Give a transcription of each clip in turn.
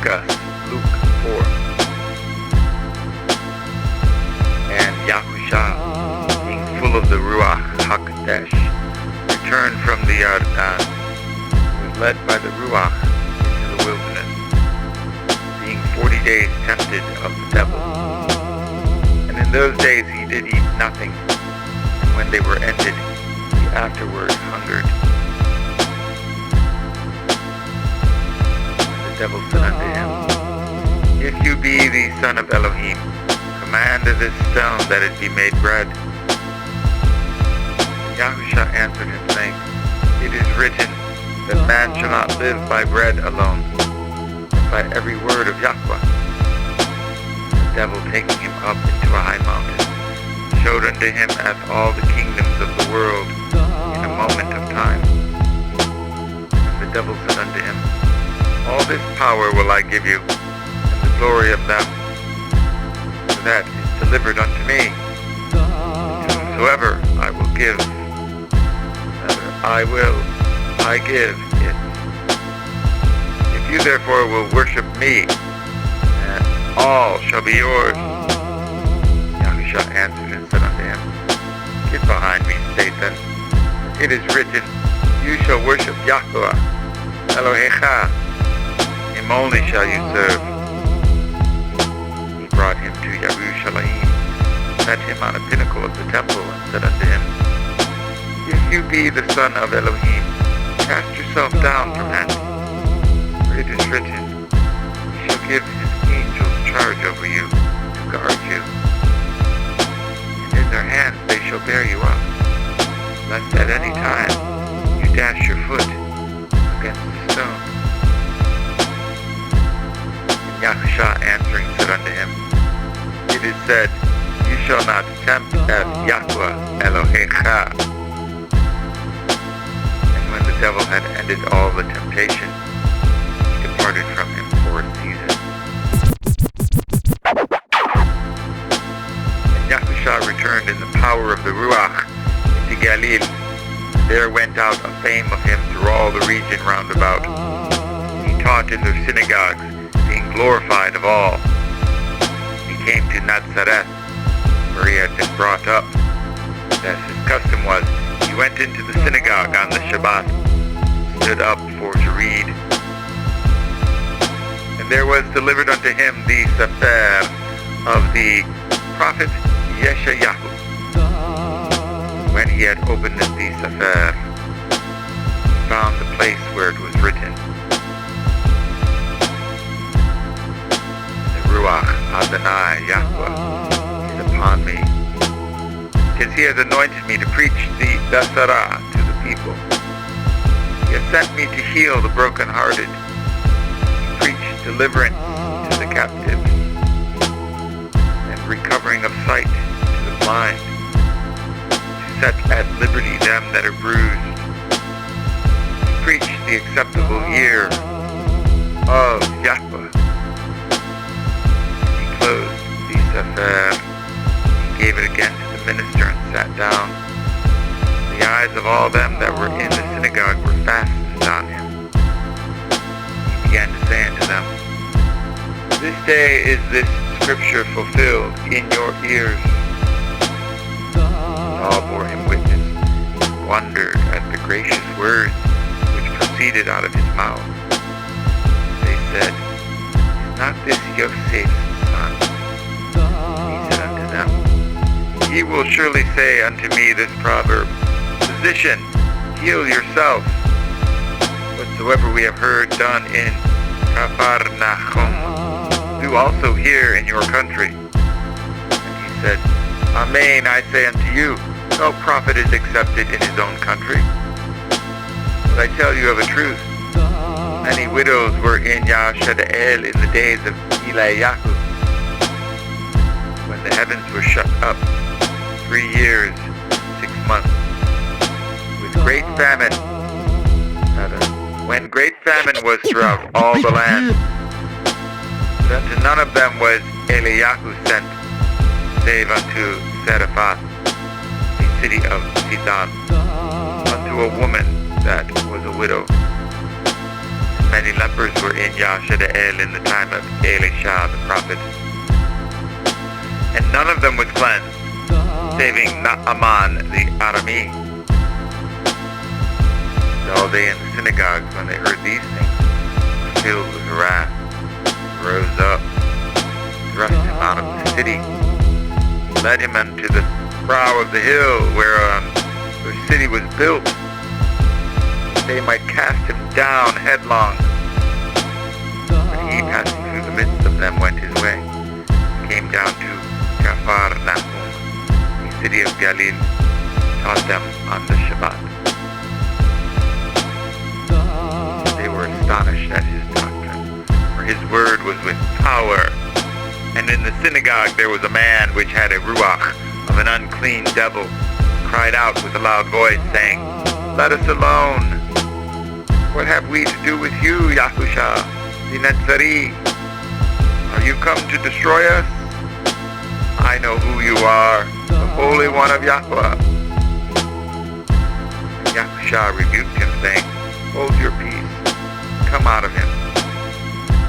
Luqas, Luke 4. And Yahusha, being full of the Ruach HaKodesh, returned from the YardЄn, was led by the Ruach into the wilderness, being 40 days tempted of the devil. And in those days he did eat nothing, and when they were ended, he afterward hungered. And the devil said unto him, If you be the Son of Elohim, command this stone that it be made bread. And Yahusha answered him, saying, It is written that man shall not live by bread alone, but by every word of Yahweh. The devil, taking him up into a high mountain, showed unto him as all the kingdoms of the world in a moment of time. And the devil said unto him, All this power will I give you, and the glory of them, for that is delivered unto me. To whomsoever I will give, I give it. If you therefore will worship me, all shall be yours. Yahusha answered and said unto him, Get behind me, Satan. It is written, You shall worship Yahweh, Elohecha. Him only shall you serve. He brought him to Yerushalayim, set him on a pinnacle of the temple, and said unto him, If you be the Son of Elohim, cast yourself down from hence. For it is written, He shall give his angels charge over you, to guard you. And in their hands they shall bear you up, lest at any time you dash your foot against a stone. And Yahusha answering said unto him, It is said, You shall not tempt at Yahweh Elohecha. And when the devil had ended all the temptation, he departed from him for a season. And Yahusha returned in the power of the Ruach into Galilee. There went out a fame of him through all the region round about. He taught in their synagogues, being glorified of all. He came to NATSARIM, where he had been brought up. As his custom was, he went into the synagogue on the Shabbat, stood up for to read. And there was delivered unto him the Cepher of the prophet Yashayahu. When he had opened the Cepher, he found the place where it was written, The Ruach Adonai Yahweh is upon me, because he has anointed me to preach the Dasara to the people. He has sent me to heal the brokenhearted, to preach deliverance to the captives, and recovering of sight to the blind, set at liberty them that are bruised, to preach the acceptable year of Yahweh. He closed the Cepher, he gave it again to the minister, and sat down. The eyes of all them that were in the synagogue were fastened on him. He began to say unto them, This day is this scripture fulfilled in your ears. All bore him witness, and wondered at the gracious words which proceeded out of his mouth. They said, Is not this Yosef's son? He said unto them, Ye will surely say unto me this proverb, Physician, heal yourself. Whatsoever we have heard done in Capernaum, do also here in your country. And he said, Amen, I say unto you, no prophet is accepted in his own country. But I tell you of a truth, many widows were in Yashayahu in the days of Eliyahu, when the heavens were shut up 3 years, 6 months, with great famine, when great famine was throughout all the land. But unto none of them was Eliyahu sent, save unto Zarephath, a city of Sidon, unto a woman that was a widow. many lepers were in Yashayahu in the time of Yahusha the prophet. And none of them was cleansed, saving Naaman the Arami. All they in the synagogues, when they heard these things, were filled with wrath, rose up, thrust him out of the city, led him unto the brow of the hill where the city was built, that they might cast him down headlong. But he, passing through the midst of them, went his way, came down to Cepher, the city of Galilee, taught them on the Shabbat. They were astonished at his doctrine, for his word was with power. And in the synagogue there was a man which had a ruach of an unclean devil, cried out with a loud voice, saying, Let us alone. What have we to do with you, Yahusha The Messiah? Are you come to destroy us? I know who you are, the Holy One of Yahweh. And Yahusha rebuked him, saying, Hold your peace, come out of him.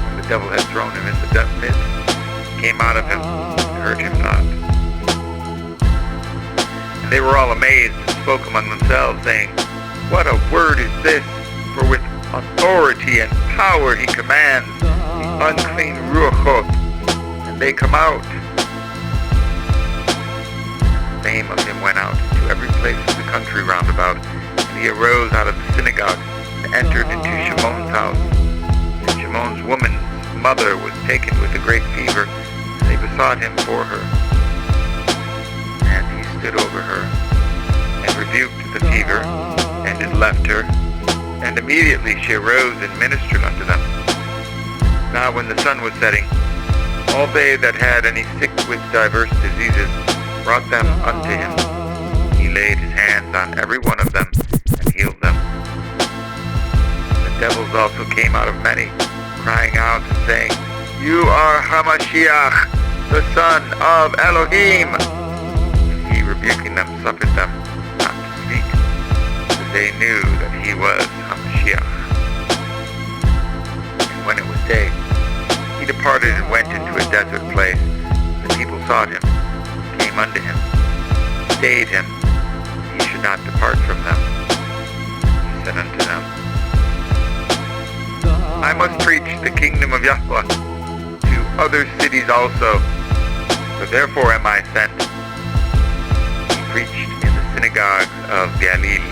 When the devil had thrown him in the midst, he came out of him and hurt him not. And they were all amazed and spoke among themselves, saying, What a word is this! For with authority and power he commands the unclean ruachot, and they come out. The fame of him went out to every place of the country round about, and he arose out of the synagogue and entered into Shimon's house. And Shimon's woman's mother was taken with a great fever, and they besought him for her. And he stood over her, and rebuked the fever, and it left her. And immediately she arose and ministered unto them. Now when the sun was setting, all they that had any sick with divers diseases brought them unto him. He laid his hands on every one of them, and healed them. The devils also came out of many, crying out and saying, You are Hamashiach, the Son of Elohim. And he, rebuking them, suffered them not to speak, because they knew that he was Hamashiach. And when it was day, he departed and went into a desert place. The people sought him, came unto him, stayed him, he should not depart from them. He said unto them, I must preach the kingdom of Yahweh to other cities also, so therefore am I sent. He preached in the synagogues of Galilee.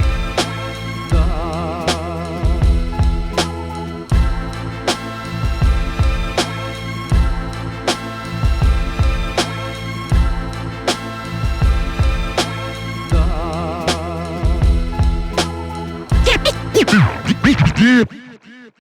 Yeah.